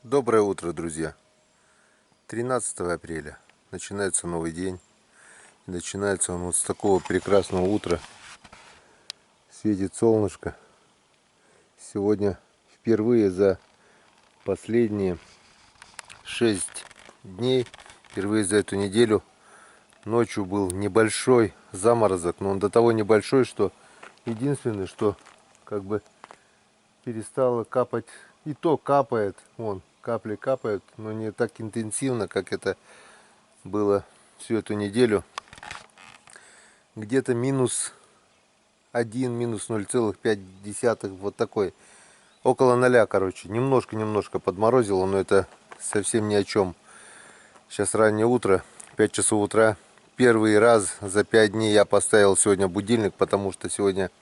Доброе утро, друзья! 13 апреля начинается новый день. И начинается он вот с такого прекрасного утра. Светит солнышко. Сегодня впервые за последние 6 дней, впервые за эту неделю, ночью был небольшой заморозок. Но он до того небольшой, что единственное, что как бы перестало капать. И то капает, вон, капли капают, но не так интенсивно, как это было всю эту неделю. Где-то -1, -0,5, вот такой. Около 0, короче. Немножко подморозило, но это совсем ни о чем. Сейчас раннее утро, 5 часов утра. Первый раз за 5 дней я поставил сегодня будильник, потому что сегодня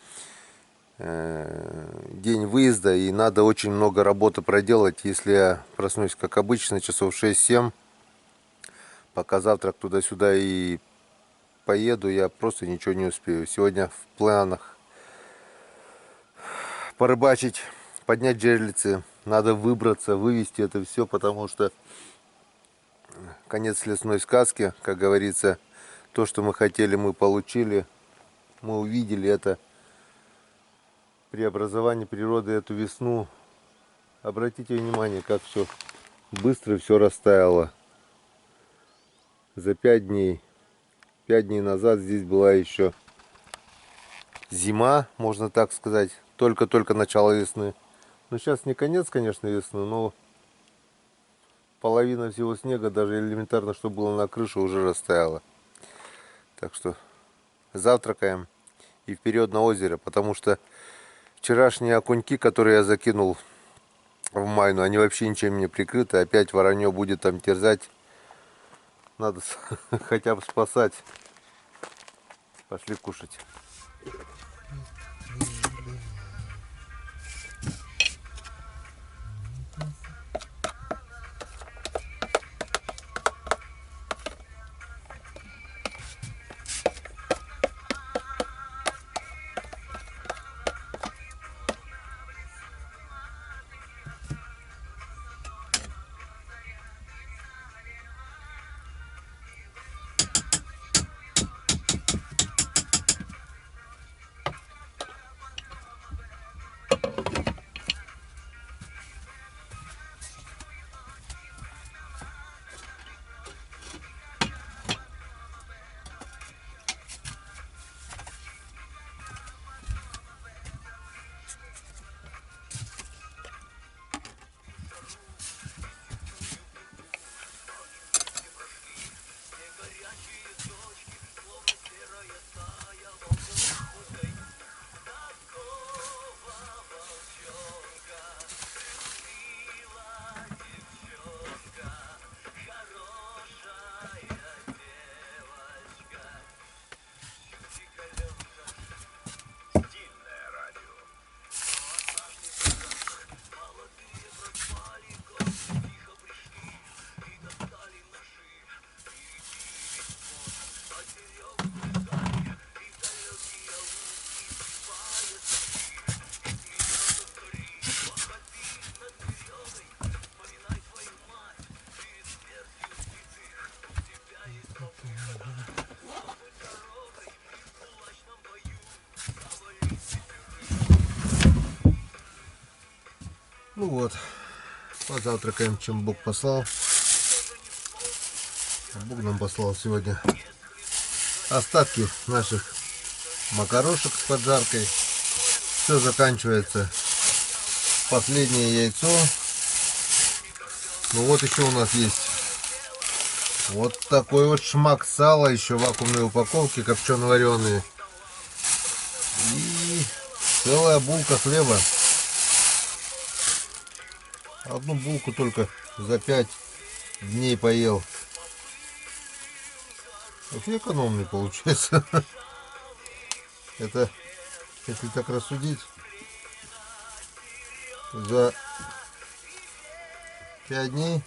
день выезда и надо очень много работы проделать. Если я проснусь как обычно часов 6-7, пока завтрак туда-сюда и поеду, я просто ничего не успею. Сегодня в планах порыбачить, поднять жерлицы, надо выбраться, вывести это все, потому что конец лесной сказки, как говорится. То, что мы хотели, мы получили, мы увидели это преобразование природы, эту весну. Обратите внимание, как все быстро все растаяло. За 5 дней. 5 дней назад здесь была еще зима, можно так сказать. Только-только начало весны. Но сейчас не конец, конечно, весны, но половина всего снега, даже элементарно, что было на крыше, уже растаяло. Так что завтракаем и вперед на озеро, потому что вчерашние окуньки, которые я закинул в майну, они вообще ничем не прикрыты. Опять воронье будет там терзать. Надо хотя бы спасать. Пошли кушать. Ну вот, позавтракаем, чем Бог послал. Бог нам послал сегодня остатки наших макарошек с поджаркой. Все заканчивается. Последнее яйцо. Ну вот еще у нас есть вот такой вот шмак сала, еще в вакуумной упаковке, копчено-вареные. И целая булка хлеба. Одну булку только за 5 дней поел. Очень экономный получается. Это, если так рассудить, за 5 дней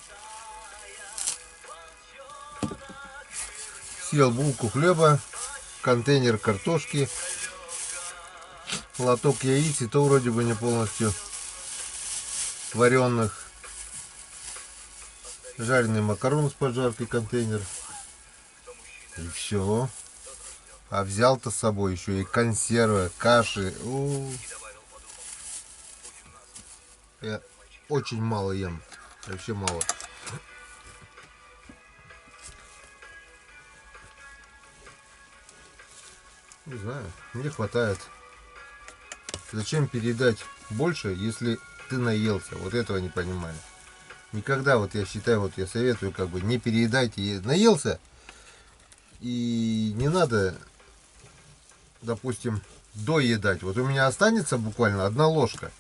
съел булку хлеба, контейнер картошки, лоток яиц, и то вроде бы не полностью вареных, жареный макарон с поджаркой, контейнер, и все. А взял-то с собой еще и консервы, каши. Я очень мало ем, вообще мало. Не знаю, мне хватает. Зачем передать больше, если ты наелся? Вот этого не понимаю. Никогда, вот я считаю, вот я советую, как бы не переедайте. Наелся, и не надо, допустим, доедать. Вот у меня останется буквально 1 ложка.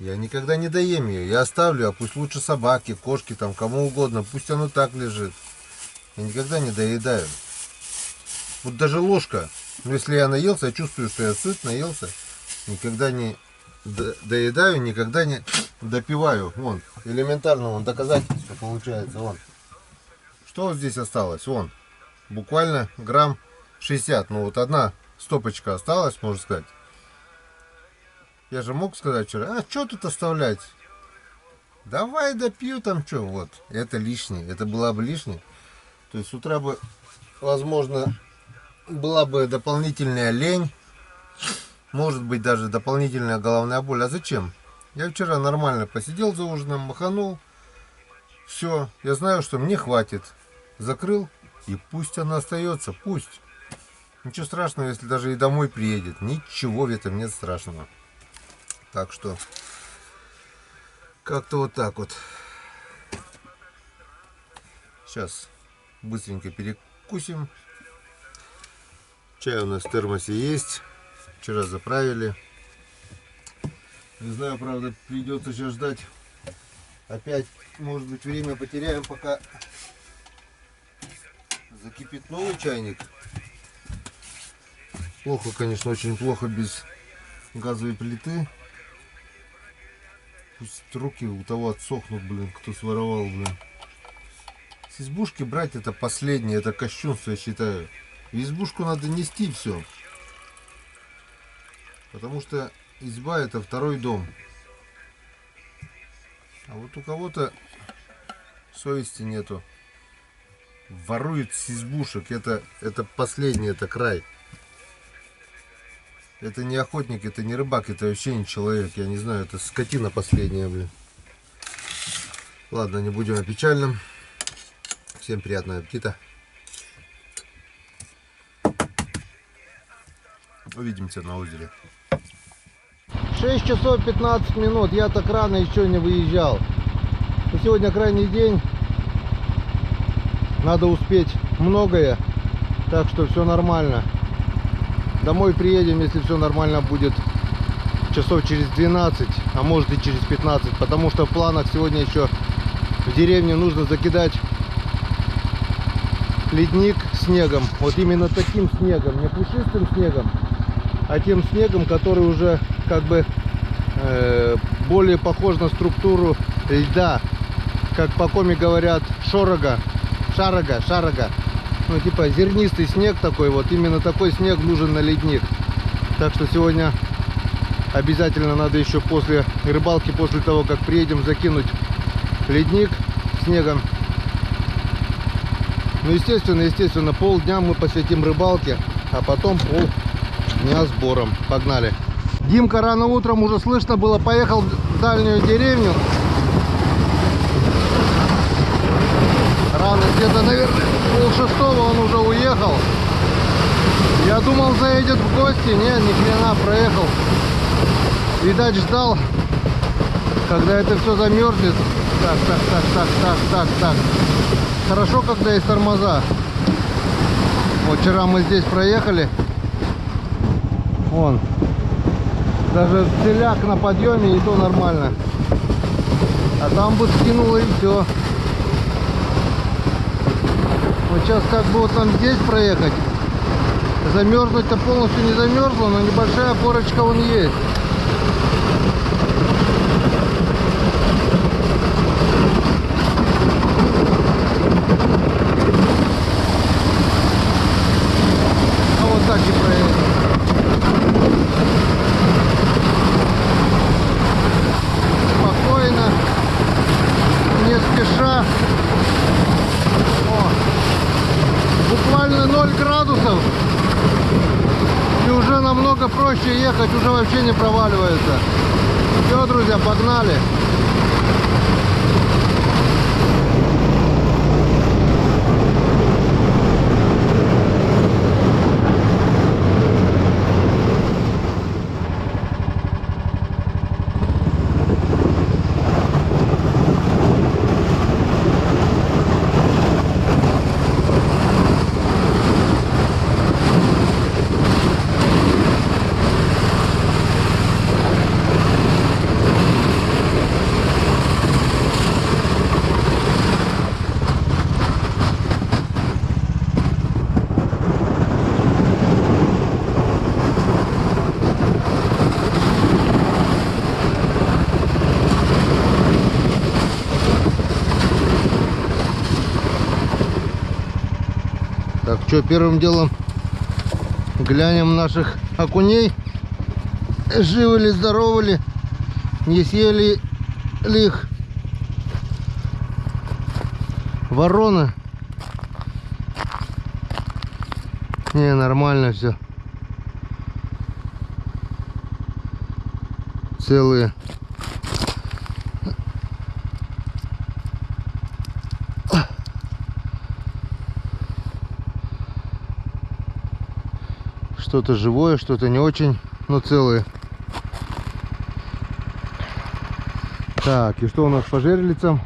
Я никогда не доем ее. Я оставлю, а пусть лучше собаки, кошки, там, кому угодно. Пусть оно так лежит. Я никогда не доедаю. Вот даже ложка. Но если я наелся, я чувствую, что я сыт, наелся. Никогда не доедаю, никогда не допиваю. Вон, элементарно, вон, доказательство получается. Вон. Что вот здесь осталось? Вон. Буквально грамм 60. Ну вот 1 стопочка осталась, можно сказать. Я же мог сказать вчера, а что тут оставлять? Давай допью там что. Вот. Это лишнее. Это была бы лишнее. То есть с утра бы, возможно, была бы дополнительная лень. Может быть даже дополнительная головная боль. А зачем? Я вчера нормально посидел за ужином, маханул. Все. Я знаю, что мне хватит. Закрыл. И пусть она остается. Пусть. Ничего страшного, если даже и домой приедет. Ничего в этом нет страшного. Так что как-то вот так вот. Сейчас быстренько перекусим. Чай у нас в термосе есть. Вчера заправили. Не знаю, правда, придется сейчас ждать. Опять, может быть, время потеряем, пока закипит новый чайник. Плохо, конечно, очень плохо без газовой плиты. Пусть руки у того отсохнут, блин, кто своровал, блин. С избушки брать это последнее, это кощунство, я считаю. В избушку надо нести все. Потому что изба — это 2-й дом. А вот у кого-то совести нету. Воруют с избушек. Это последний, это край. Это не охотник, это не рыбак, это вообще не человек. Я не знаю, это скотина последняя, блин. Ладно, не будем о печальном. Всем приятного аппетита. Увидимся на озере. 6 часов 15 минут. Я так рано еще не выезжал. Сегодня крайний день. Надо успеть многое. Так что все нормально. Домой приедем, если все нормально будет, часов через 12, а может и через 15. Потому что в планах сегодня еще в деревне нужно закидать ледник снегом. Вот именно таким снегом. Не пушистым снегом, а тем снегом, который уже как бы более похож на структуру льда. Как по коме говорят, шарага. Ну типа зернистый снег такой. Вот именно такой снег нужен на ледник. Так что сегодня обязательно надо еще после рыбалки, после того как приедем, закинуть ледник снегом. Ну естественно, полдня мы посвятим рыбалке, а потом полдня сбором. Погнали. Димка рано утром, уже слышно было, поехал в дальнюю деревню. Рано, где-то, наверное, 5:30 он уже уехал. Я думал, заедет в гости. Нет, ни хрена, проехал. Видать, ждал, когда это все замерзнет. Так. Хорошо, когда есть тормоза. Вот вчера мы здесь проехали. Вон. Даже целяк на подъеме, и то нормально. А там бы скинуло, и все. Вот сейчас как бы вот нам здесь проехать. Замерзнуть-то полностью не замерзло, но небольшая порочка вон есть. А вот так и проехать. Спокойно, не спеша. О, буквально 0 градусов. И уже намного проще ехать, уже вообще не проваливается. Все, друзья, погнали. Так, что, первым делом глянем наших окуней. Живы ли, здоровы ли, не съели ли их вороны. Не, нормально все. Целые. Что-то живое, что-то не очень, но целые. Так, и что у нас по жерлицам?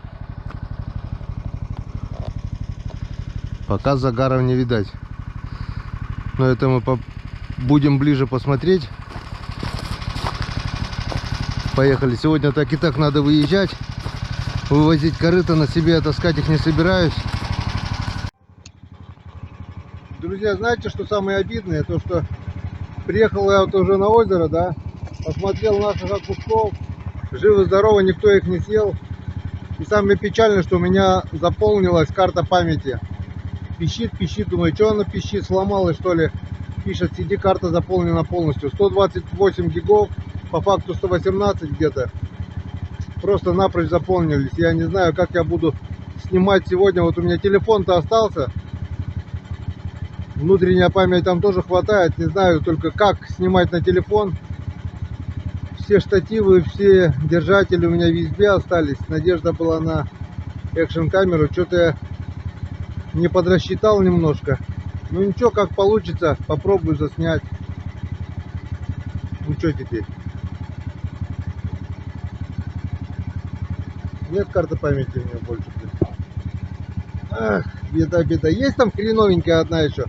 Пока загаров не видать. Но это мы будем ближе посмотреть. Поехали. Сегодня так и так надо выезжать. Вывозить корыто на себе, я таскать их не собираюсь. Друзья, знаете, что самое обидное? То, что приехал я вот уже на озеро, да, посмотрел наших окушков, живы-здоровы, никто их не съел. И самое печальное, что у меня заполнилась карта памяти. Пищит, думаю, что она пищит, сломалась что ли? Пишет, CD-карта заполнена полностью. 128 гигов, по факту 118 где-то. Просто напрочь заполнились. Я не знаю, как я буду снимать сегодня. Вот у меня телефон-то остался. Внутренняя память там тоже хватает. Не знаю только, как снимать на телефон. Все штативы, все держатели у меня везде остались. Надежда была на экшн-камеру. Что-то я не подрасчитал немножко. Ну ничего, как получится, попробую заснять. Ну что теперь? Нет карты памяти у меня больше. Ах, беда. Есть там хреновенькая одна еще.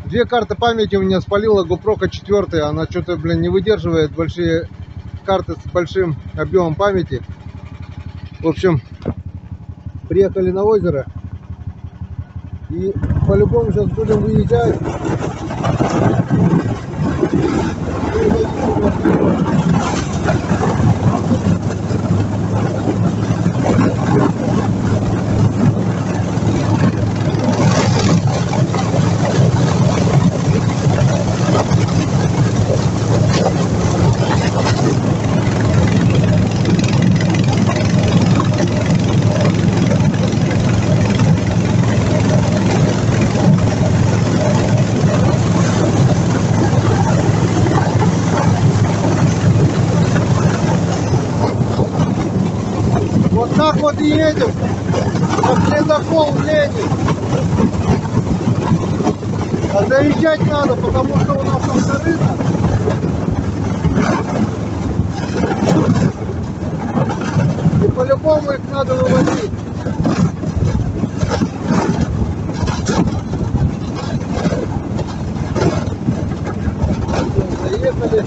2 карты памяти у меня спалила GoPro 4. Она что-то, блин, не выдерживает большие карты с большим объемом памяти. В общем, приехали на озеро. И по-любому сейчас будем выезжать. Вот так вот и едем, как ледокол в Ленин. А заезжать надо, потому что у нас там корыто. И по-любому их надо выводить. Заехали.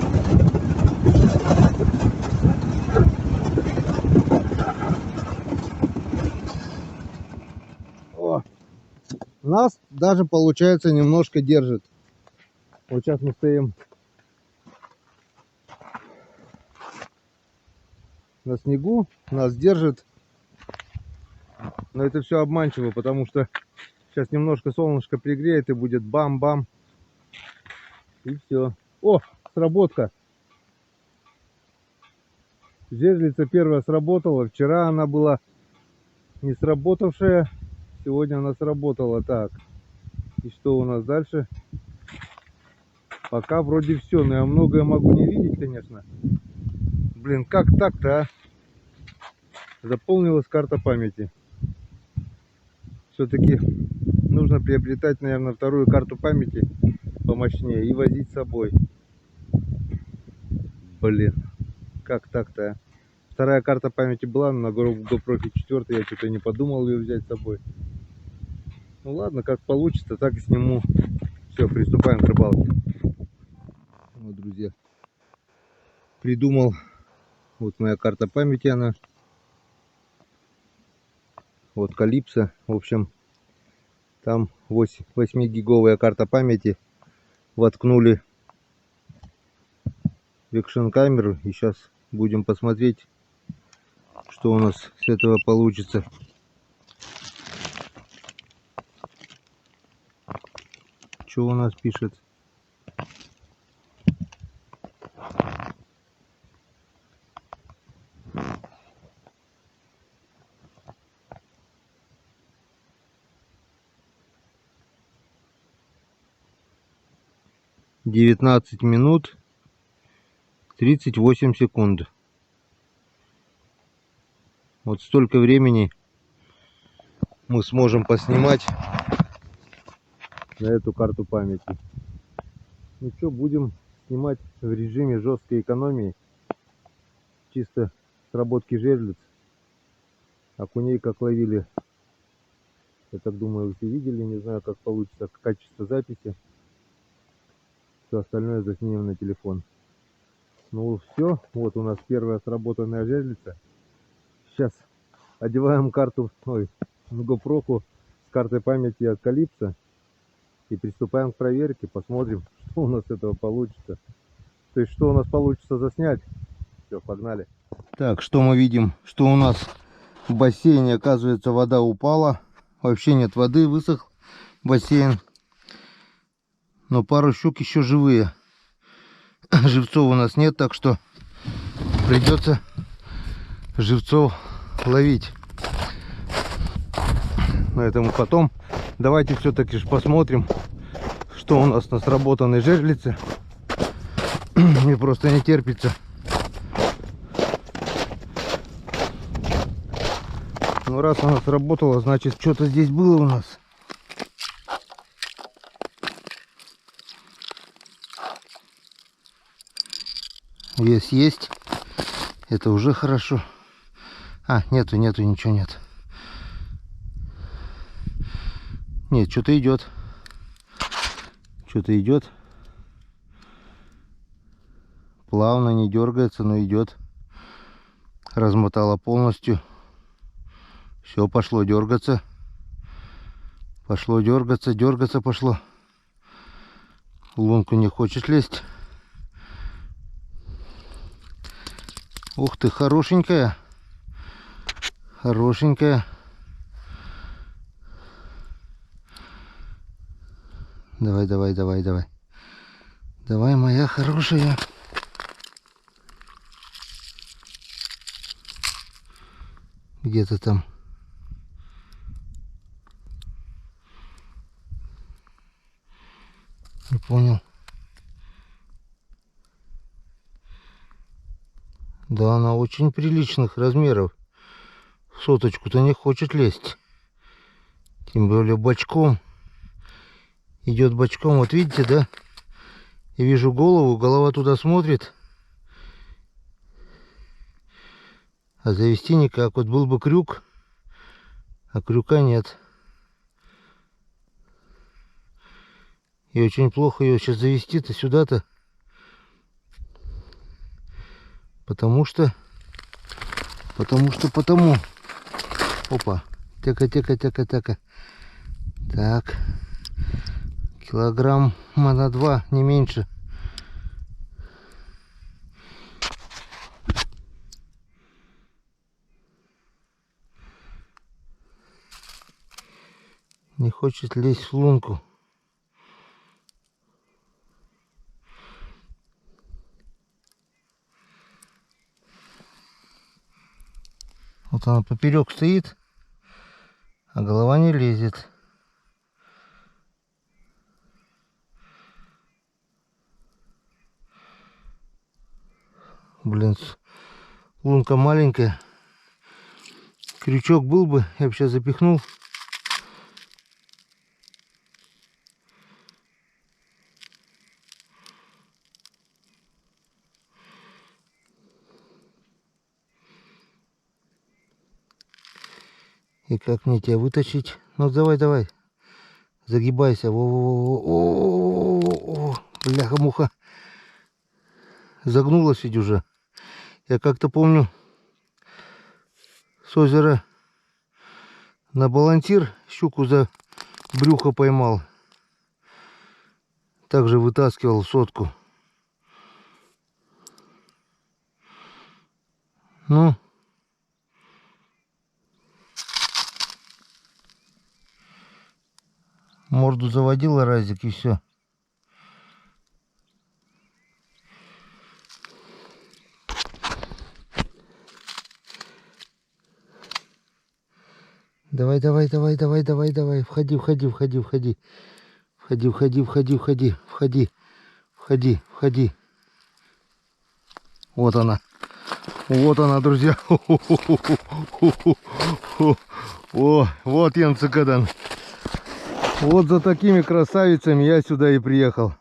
нас даже получается немножко держит. Вот сейчас мы стоим на снегу, нас держит. Но это все обманчиво, потому что сейчас немножко солнышко пригреет и будет бам-бам. И все. О, сработка. Жерлица первая сработала. Вчера она была не сработавшая. Сегодня она сработала. Так. И что у нас дальше? Пока вроде все. Но я многое могу не видеть, конечно. Блин, как так-то, а? Заполнилась карта памяти. Все-таки нужно приобретать, наверное, вторую карту памяти помощнее и возить с собой. Блин, как так-то, а? Вторая карта памяти была, но на GoPro 4 я что-то не подумал ее взять с собой. Ну ладно, как получится, так и сниму. Все, приступаем к рыбалке. Вот, друзья, придумал. Вот моя карта памяти, она. Вот Calypso. В общем, там 8-гиговая карта памяти. Воткнули в экшн камеру. И сейчас будем посмотреть, что у нас с этого получится. Что у нас пишет? «19 минут 38 секунд». Вот столько времени мы сможем поснимать на эту карту памяти. Ну что, будем снимать в режиме жесткой экономии. Чисто сработки жерлиц. Окуней как ловили, я так думаю, вы все видели. Не знаю, как получится качество записи. Все остальное заснимем на телефон. Ну все, вот у нас первая сработанная жерлица. Сейчас одеваем карту, GoPro с картой памяти от Calypso и приступаем к проверке. Посмотрим, что у нас с этого получится. То есть, что у нас получится заснять. Все, погнали. Так, что мы видим? Что у нас в бассейне, оказывается, вода упала. Вообще нет воды, высох бассейн. Но пару щук еще живые. Живцов у нас нет, так что придется живцов ловить. Поэтому потом давайте все-таки посмотрим, что у нас на сработанной жерлице. Мне просто не терпится. Ну раз она сработала, значит что-то здесь было у нас. Вес есть. Это уже хорошо. А, нету, ничего нет. Нет, что-то идет. Что-то идет. Плавно, не дергается, но идет. Размотала полностью. Все, пошло дергаться. Пошло дергаться, дергаться пошло. В лунку не хочет лезть. Ух ты, хорошенькая. Хорошенькая. Давай, давай, давай, давай. Давай, моя хорошая. Где-то там. Не понял. Да, она очень приличных размеров. В соточку-то не хочет лезть. Тем более бочком. Идет бочком. Вот видите, да? Я вижу голову, голова туда смотрит. А завести никак. Вот был бы крюк, а крюка нет. И очень плохо ее сейчас завести-то сюда-то. Потому. Опа. Тяка. Так. Килограмма на 2, не меньше. Не хочет лезть в лунку. Вот она поперек стоит, а голова не лезет. Блин, лунка маленькая. Крючок был бы, я бы сейчас запихнул. И как мне тебя вытащить? Ну давай, давай. Загибайся. Во-во-во-во. Бляха-муха. Загнулась ведь уже. Я как-то помню, с озера на балансир щуку за брюхо поймал. Также вытаскивал сотку. Ну. Морду заводила разик и все. Давай, давай, давай, давай, давай, давай. Входи, входи, входи, входи. Входи, входи, входи, входи, входи, входи, входи. Вот она. Вот она, друзья. О, вот Янцикадан. Вот за такими красавицами я сюда и приехал.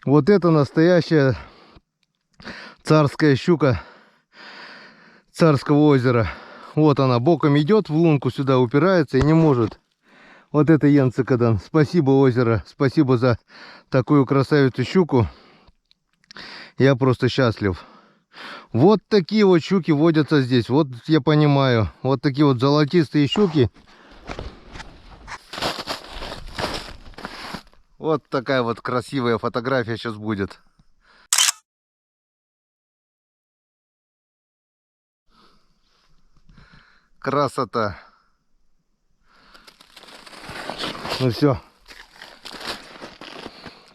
Вот это настоящая царская щука Царского озера. Вот она боком идет, в лунку сюда упирается и не может. Вот это Янцикадан. Спасибо, озеро. Спасибо за такую красавицу щуку. Я просто счастлив. Вот такие вот щуки водятся здесь. Вот я понимаю. Вот такие вот золотистые щуки. Вот такая вот красивая фотография сейчас будет. Красота. Ну все.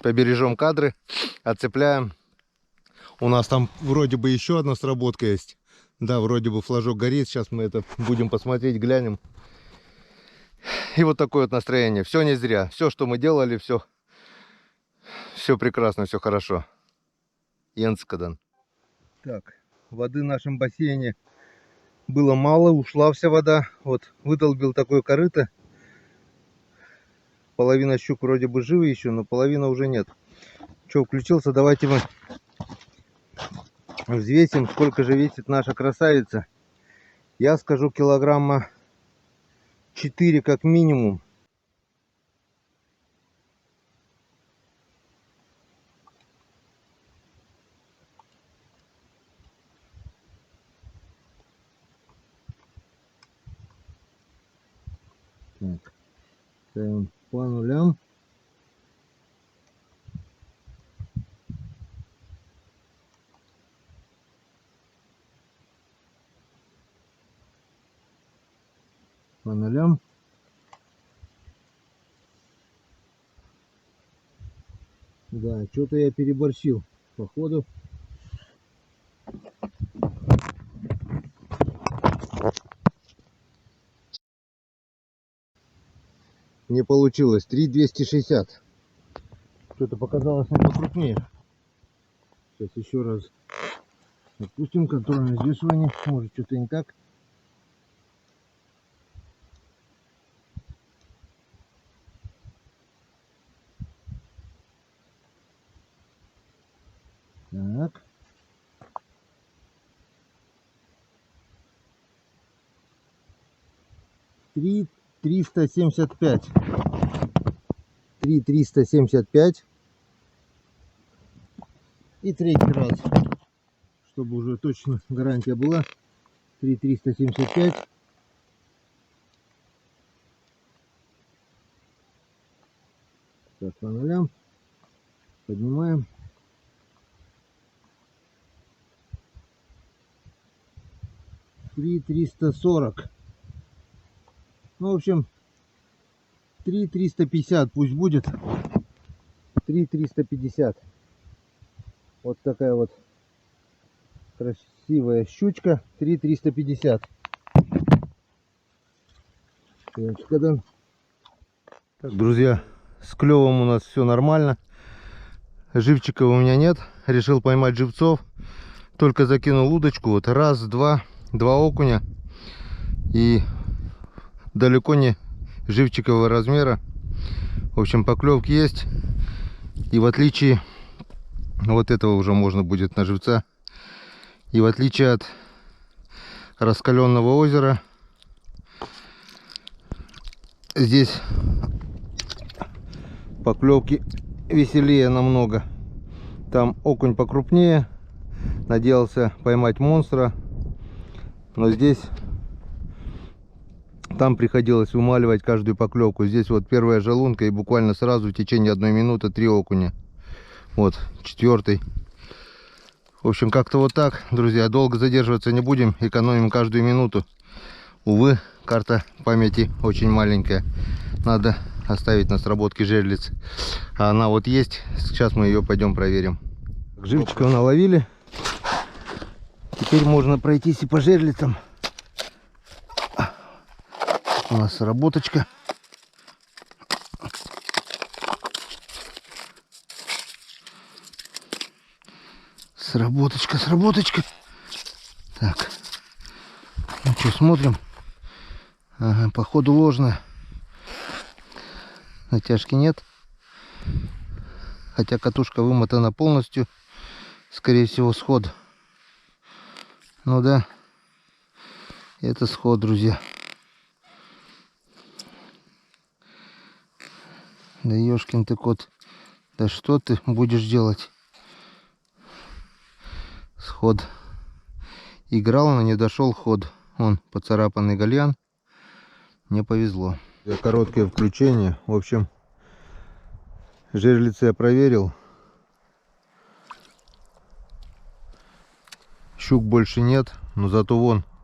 Побережем кадры. Отцепляем. У нас там вроде бы еще одна сработка есть. Да, вроде бы флажок горит. Сейчас мы это будем посмотреть, глянем. И вот такое вот настроение. Все не зря. Все, что мы делали, все прекрасно, все хорошо. Янцикадан. Так, воды в нашем бассейне было мало, ушла вся вода. Вот выдолбил такое корыто. Половина щук вроде бы живы еще, но половина уже нет. Че, включился? Давайте мы взвесим, сколько же весит наша красавица. Я скажу, килограмма 4 как минимум. Так, ставим по нулям. По нулям. Да, что-то я переборщил, походу. Не получилось. 3,260. Что-то показалось мне покрупнее. Сейчас еще раз отпустим контрольное взвешивание. Может, что-то не так. Так. Три 375. 3,375. И третий раз, чтобы уже точно гарантия была. 3,375. Так, по нулям. Поднимаем. Три 340. Ну, в общем, 3 350 пусть будет. 3 350. Вот такая вот красивая щучка. 3 350. Так, друзья, с клевом у нас все нормально. Живчиков у меня нет. Решил поймать живцов. Только закинул удочку. Вот раз, два окуня. И далеко не живчикового размера. В общем, поклевки есть. И в отличие вот этого уже можно будет на живца. И в отличие от раскаленного озера, здесь поклевки веселее намного. Там окунь покрупнее. Надеялся поймать монстра. Но здесь, там приходилось вымаливать каждую поклевку. Здесь вот первая же лунка, и буквально сразу в течение 1 минуты 3 окуня. Вот 4-й. В общем, как-то вот так, друзья. Долго задерживаться не будем. Экономим каждую минуту. Увы, карта памяти очень маленькая. Надо оставить на сработке жерлиц. А она вот есть. Сейчас мы ее пойдем проверим. Живчиков наловили. Теперь можно пройтись и по жерлицам. У нас сработочка. Сработочка. Так. Ну что, смотрим. Ага, походу ложная. Натяжки нет. Хотя катушка вымотана полностью. Скорее всего, сход. Ну да. Это сход, друзья. Да ёшкин ты кот. Да что ты будешь делать? Сход. Играл, но не дошел ход. Вон поцарапанный гальян. Мне повезло. Короткое включение. В общем, жерлицы я проверил. Щук больше нет. Но зато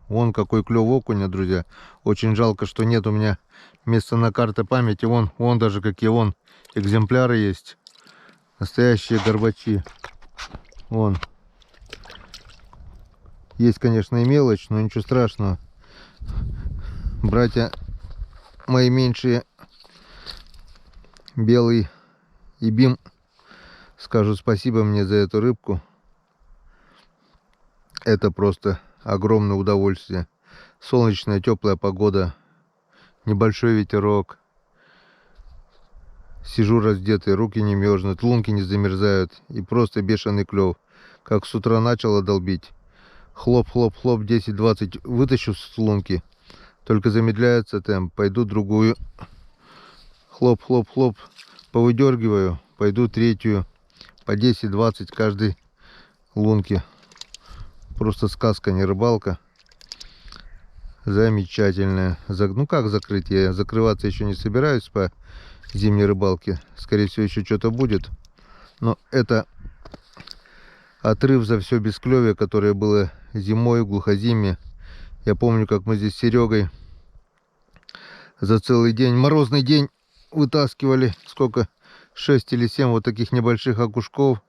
вон какой клев окуня, друзья. Очень жалко, что нет у меня места на карте памяти. Вон даже какие экземпляры есть. Настоящие горбачи. Вон. Есть, конечно, и мелочь, но ничего страшного. Братья мои меньшие, Белый и Бим, скажут спасибо мне за эту рыбку. Это просто огромное удовольствие. Солнечная, теплая погода, небольшой ветерок. Сижу раздетый, руки не мерзнут, лунки не замерзают. И просто бешеный клев. Как с утра начало долбить. Хлоп, 10-20 вытащу с лунки. Только замедляется темп. Пойду другую. Хлоп. Повыдергиваю. Пойду третью. По 10-20 каждой лунки. Просто сказка, не рыбалка. Замечательная. Ну как закрыть? Я закрываться еще не собираюсь по зимней рыбалке. Скорее всего, еще что-то будет. Но это отрыв за все бесклевие, которое было зимой в глухозиме. Я помню, как мы здесь с Серегой за целый день, морозный день, вытаскивали сколько? 6 или 7 вот таких небольших окушков.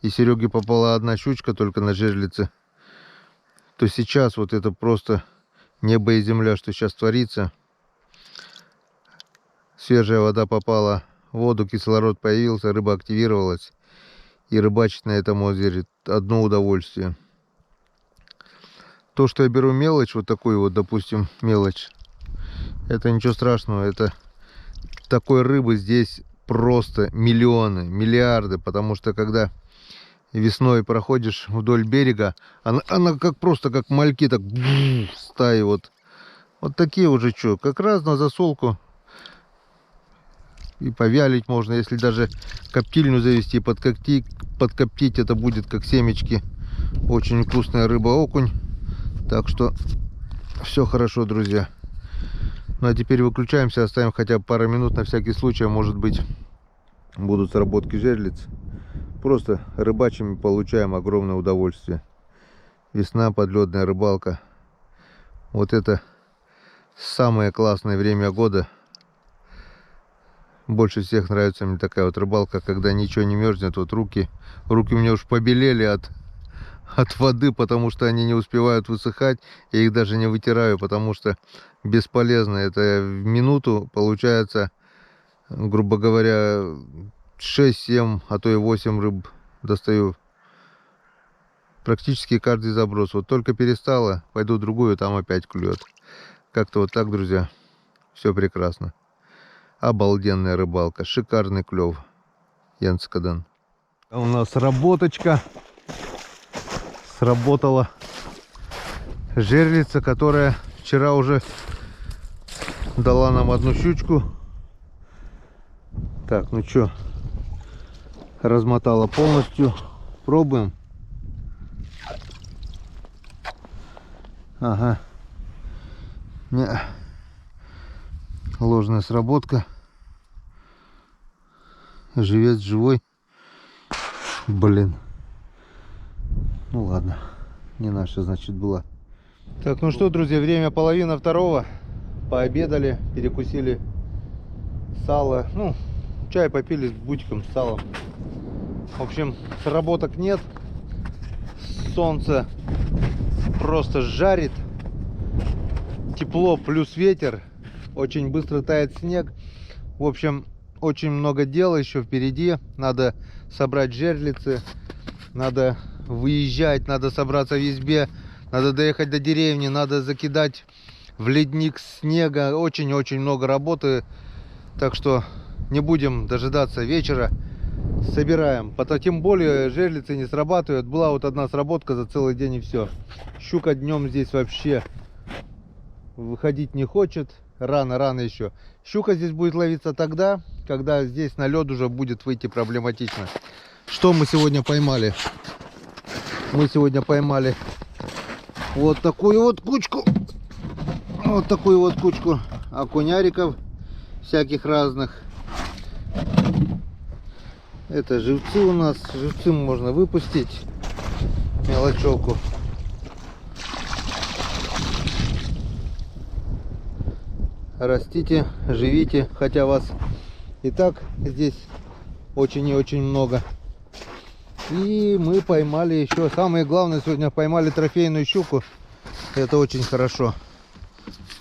И Сереге попала одна щучка только на жерлице. То сейчас вот это просто небо и земля, что сейчас творится. Свежая вода попала в воду, кислород появился, рыба активировалась. И рыбачить на этом озере одно удовольствие. То, что я беру мелочь, вот такую вот, допустим, мелочь, это ничего страшного. Это такой рыбы здесь просто миллионы, миллиарды. Потому что когда весной проходишь вдоль берега, она как просто как мальки, так стаи вот. Вот такие уже что, как раз на засолку. И повялить можно, если даже коптильню завести, подкоптить, это будет как семечки. Очень вкусная рыба окунь. Так что все хорошо, друзья. Ну а теперь выключаемся, оставим хотя бы пару минут на всякий случай, может быть будут сработки жерлиц. Просто рыбачим и получаем огромное удовольствие. Весна, подледная рыбалка. Вот это самое классное время года. Больше всех нравится мне такая вот рыбалка, когда ничего не мерзнет. Вот руки у меня уж побелели от воды, потому что они не успевают высыхать. Я их даже не вытираю, потому что бесполезно. Это в минуту получается, грубо говоря, 6-7, а то и 8 рыб достаю. Практически каждый заброс. Вот только перестала, пойду другую, там опять клюет. Как-то вот так, друзья. Все прекрасно. Обалденная рыбалка. Шикарный клев. Янскадан. У нас работочка. Сработала жерлица, которая вчера уже дала нам одну щучку. Так, ну что, размотала полностью. Пробуем. Ага. Не. Ложная сработка. Живец живой. Блин. Ну ладно. Не наша, значит, была. Так, ну что, друзья, время 1:30. Пообедали, перекусили сало. Ну, чай попили с бутиком, с салом. В общем, сработок нет. Солнце просто жарит. Тепло плюс ветер. Очень быстро тает снег. В общем, очень много дел еще впереди. Надо собрать жерлицы. Надо выезжать. Надо собраться в избе. Надо доехать до деревни. Надо закидать в ледник снега. Очень-очень много работы. Так что не будем дожидаться вечера. Собираем. Тем более жерлицы не срабатывают. Была вот одна сработка за целый день и все. Щука днем здесь вообще выходить не хочет. Рано еще. Щука здесь будет ловиться тогда, когда здесь на лед уже будет выйти проблематично. Что мы сегодня поймали? Мы сегодня поймали вот такую вот кучку. Вот такую вот кучку окуняриков всяких разных. Это живцы у нас. Живцы можно выпустить. Мелочевку. Растите, живите, хотя вас и так здесь очень и очень много. И мы поймали еще, самое главное, сегодня поймали трофейную щуку. Это очень хорошо.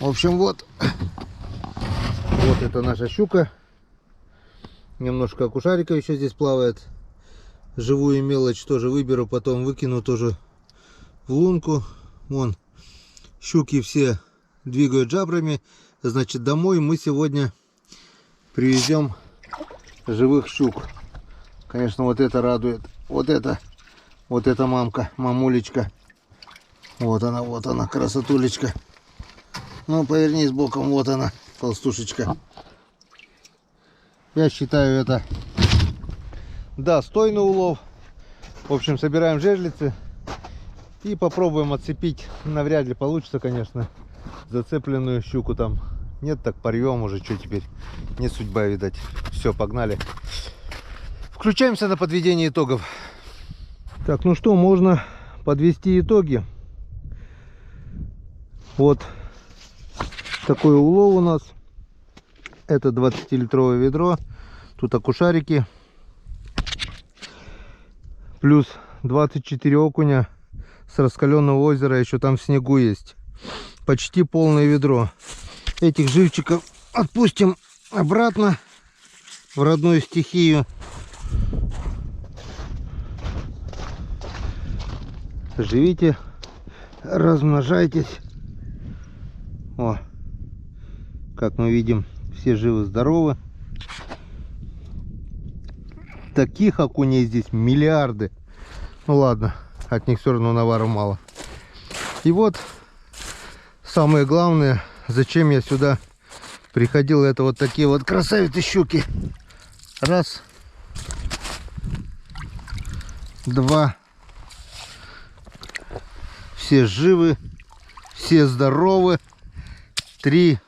В общем, вот это наша щука. Немножко окушарика еще здесь плавает. Живую мелочь тоже выберу, потом выкину тоже в лунку. Вон, щуки все двигают жабрами. Значит, домой мы сегодня привезем живых щук. Конечно, вот это радует. Вот это мамка, мамулечка. Вот она, красотулечка. Ну, повернись боком, вот она, толстушечка. Я считаю, это достойный улов. В общем, собираем жерлицы и попробуем отцепить. Навряд ли получится, конечно, зацепленную щуку там. Нет, так порвем уже, что теперь? Не судьба, видать. Все, погнали. Включаемся на подведение итогов. Так, ну что, можно подвести итоги. Вот такой улов у нас. Это 20-литровое ведро. Тут окушарики. Плюс 24 окуня с раскаленного озера. Еще там в снегу есть. Почти полное ведро. Этих живчиков отпустим обратно в родную стихию. Живите, размножайтесь. О, как мы видим, все живы-здоровы. Таких окуней здесь миллиарды. Ну ладно, от них все равно навара мало. И вот самое главное, зачем я сюда приходил, это вот такие вот красавицы щуки. Раз, два. Все живы, все здоровы. 3.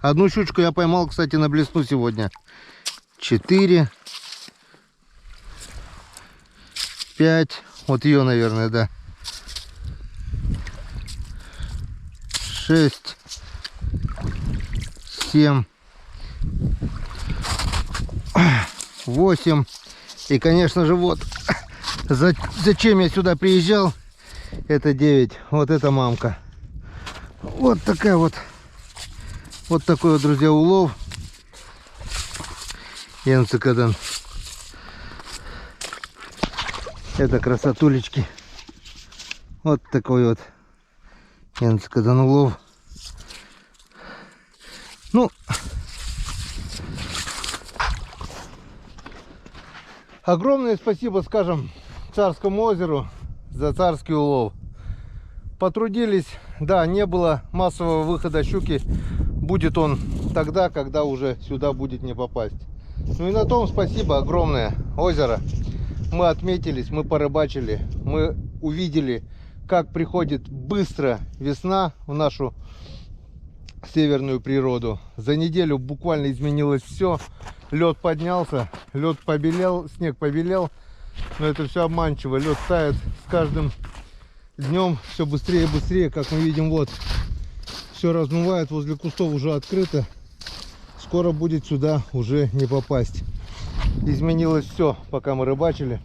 Одну щучку я поймал, кстати, на блесну сегодня. 4. 5. Вот ее, наверное, да. 6. 7. 8. И, конечно же, вот зачем я сюда приезжал. Это 9. Вот эта мамка. Вот такая вот. Вот такой вот, друзья, улов. Янцикадан. Это красотулечки. Вот такой вот Янцикадан улов. Ну, огромное спасибо, скажем, Царскому озеру за царский улов. Потрудились, да, не было массового выхода щуки. Будет он тогда, когда уже сюда будет не попасть. Ну и на том спасибо огромное. Озеро. Мы отметились, мы порыбачили, мы увидели, как приходит быстро весна в нашу северную природу. За неделю буквально изменилось все. Лед поднялся, лед побелел, снег побелел. Но это все обманчиво. Лед тает с каждым днем все быстрее и быстрее. Как мы видим, вот все размывает, возле кустов уже открыто. Скоро будет сюда уже не попасть. Изменилось все, пока мы рыбачили.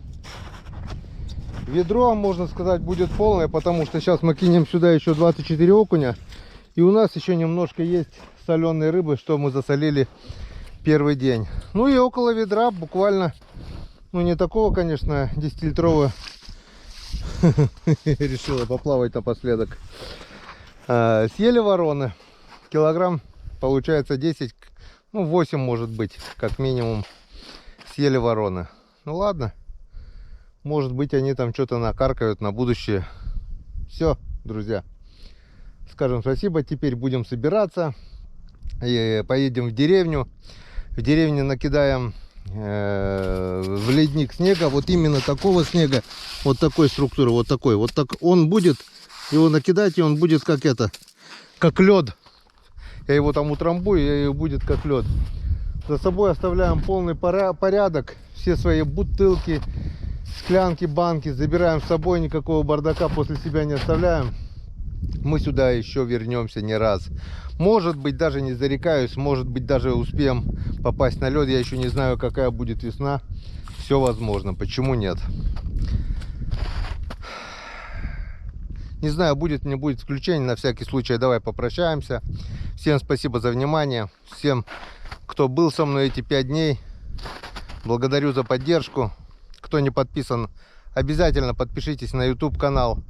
Ведро, можно сказать, будет полное, потому что сейчас мы кинем сюда еще 24 окуня. И у нас еще немножко есть соленой рыбы, что мы засолили первый день. Ну и около ведра буквально, ну не такого, конечно, 10-литрового. Решила поплавать напоследок. Съели вороны. Килограмм, получается 10, ну 8 может быть, как минимум. Съели вороны. Ну ладно. Может быть, они там что-то накаркают на будущее. Все, друзья. Скажем спасибо. Теперь будем собираться. И поедем в деревню. В деревне накидаем в ледник снега. Вот именно такого снега. Вот такой структуры. Вот такой. Вот так он будет. Его накидать, и он будет как это. Как лед. Я его там утрамбую, и будет как лед. За собой оставляем полный порядок. Все свои бутылки, склянки, банки забираем с собой. Никакого бардака после себя не оставляем. Мы сюда еще вернемся не раз. Может быть, даже не зарекаюсь, может быть, даже успеем попасть на лед. Я еще не знаю, какая будет весна. Все возможно. Почему нет? Не знаю, будет, не будет исключение. На всякий случай давай попрощаемся. Всем спасибо за внимание. Всем, кто был со мной эти 5 дней, благодарю за поддержку. Кто не подписан, обязательно подпишитесь на YouTube канал,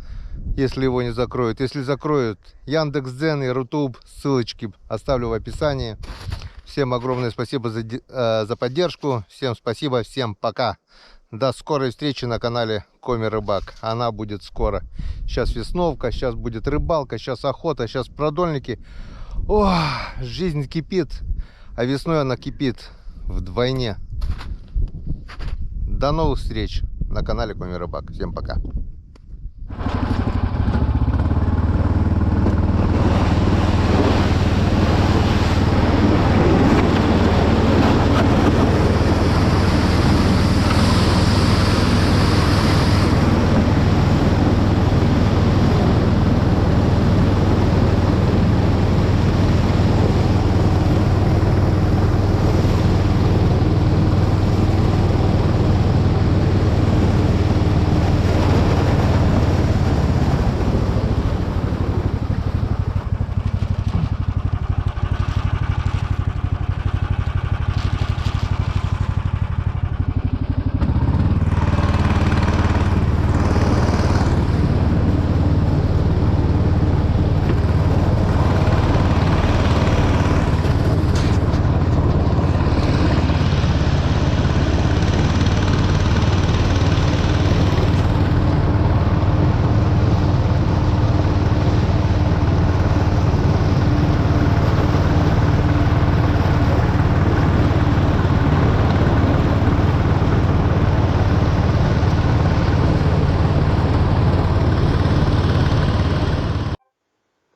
если его не закроют. Если закроют, Яндекс.Дзен и Рутуб, ссылочки оставлю в описании. Всем огромное спасибо за поддержку. Всем спасибо, всем пока. До скорой встречи на канале Коми Рыбак. Она будет скоро. Сейчас весновка, сейчас будет рыбалка, сейчас охота, сейчас продольники. О, жизнь кипит, а весной она кипит вдвойне. До новых встреч на канале Коми Рыбак. Всем пока.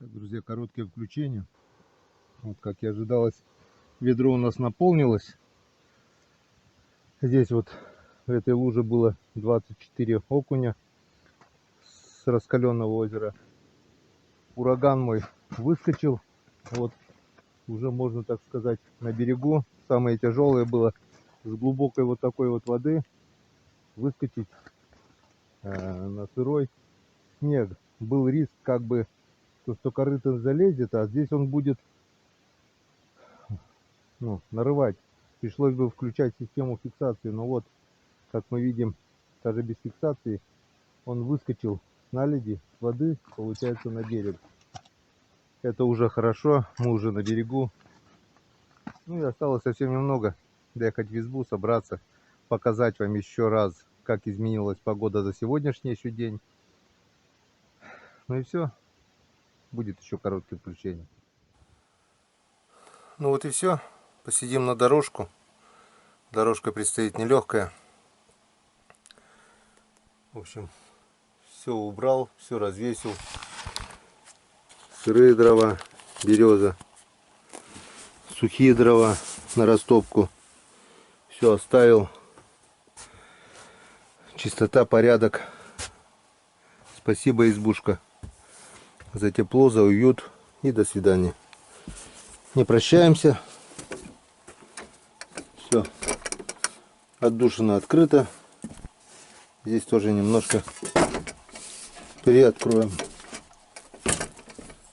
Друзья, короткое включение. Вот как и ожидалось, ведро у нас наполнилось. Здесь вот в этой луже было 24 окуня с раскаленного озера. Ураган мой выскочил, вот уже можно так сказать на берегу. Самое тяжелое было с глубокой вот такой вот воды выскочить на сырой снег. Был риск как бы, что корыто залезет, а здесь он будет нарывать. Пришлось бы включать систему фиксации, но вот, как мы видим, даже без фиксации он выскочил с наледи, с воды, получается, на берег. Это уже хорошо, мы уже на берегу. Ну и осталось совсем немного доехать в избу, собраться, показать вам еще раз, как изменилась погода за сегодняшний еще день. Ну и все, будет еще короткое включение. Ну вот и все. Посидим на дорожку. Дорожка предстоит нелегкая. В общем, все убрал, все развесил. Сырые дрова, береза, сухие дрова на растопку. Все оставил. Чистота, порядок. Спасибо, избушка, за тепло, за уют. И до свидания. Не прощаемся. Все. Отдушина открыта. Здесь тоже немножко приоткроем.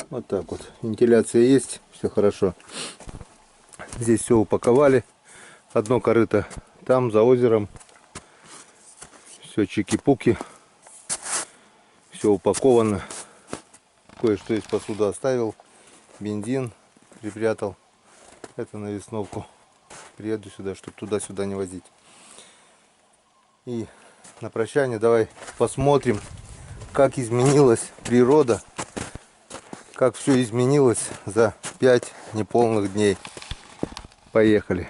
Вот так вот. Вентиляция есть. Все хорошо. Здесь все упаковали. Одно корыто там, за озером. Все чики-пуки. Все упаковано. Кое-что из посуды оставил. Бензин припрятал. Это на весновку. Приеду сюда, чтобы туда-сюда не возить. И на прощание давай посмотрим, как изменилась природа. Как все изменилось за 5 неполных дней. Поехали.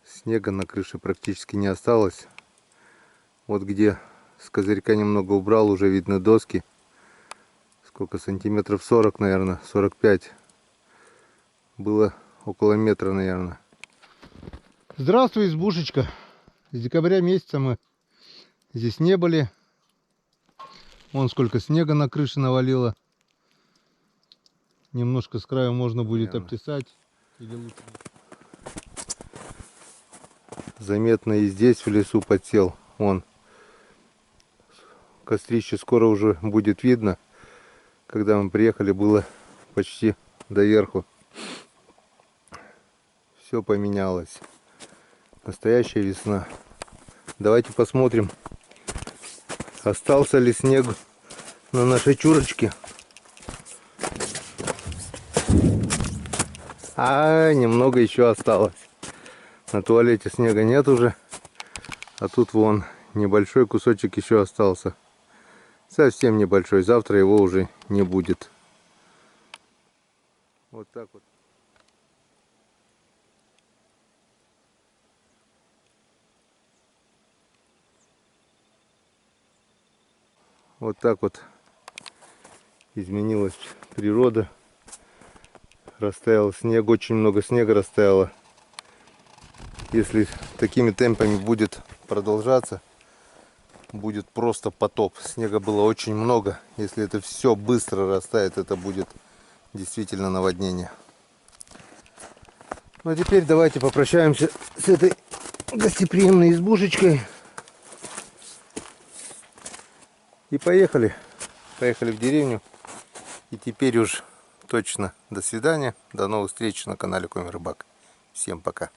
Снега на крыше практически не осталось. Вот где с козырька немного убрал, уже видны доски. Сколько, сантиметров 40, наверное, 45. Было около метра, наверное. Здравствуй, избушечка. С декабря месяца мы здесь не были. Вон сколько снега на крыше навалило. Немножко с краю можно будет обтесать. Или лучше... Заметно и здесь в лесу подсел. Вон. Кострище скоро уже будет видно. Когда мы приехали, было почти доверху. Все поменялось. Настоящая весна. Давайте посмотрим, остался ли снег на нашей чурочке. Немного еще осталось. На туалете снега нет уже. А тут вон небольшой кусочек еще остался. Совсем небольшой. Завтра его уже не будет. Вот так вот. Вот так вот изменилась природа. Растаял снег, очень много снега растаяло. Если такими темпами будет продолжаться, будет просто потоп. Снега было очень много. Если это все быстро растает, это будет действительно наводнение. Ну а теперь давайте попрощаемся с этой гостеприимной избушечкой. И поехали. Поехали в деревню. И теперь уж точно до свидания. До новых встреч на канале Коми Рыбак. Всем пока.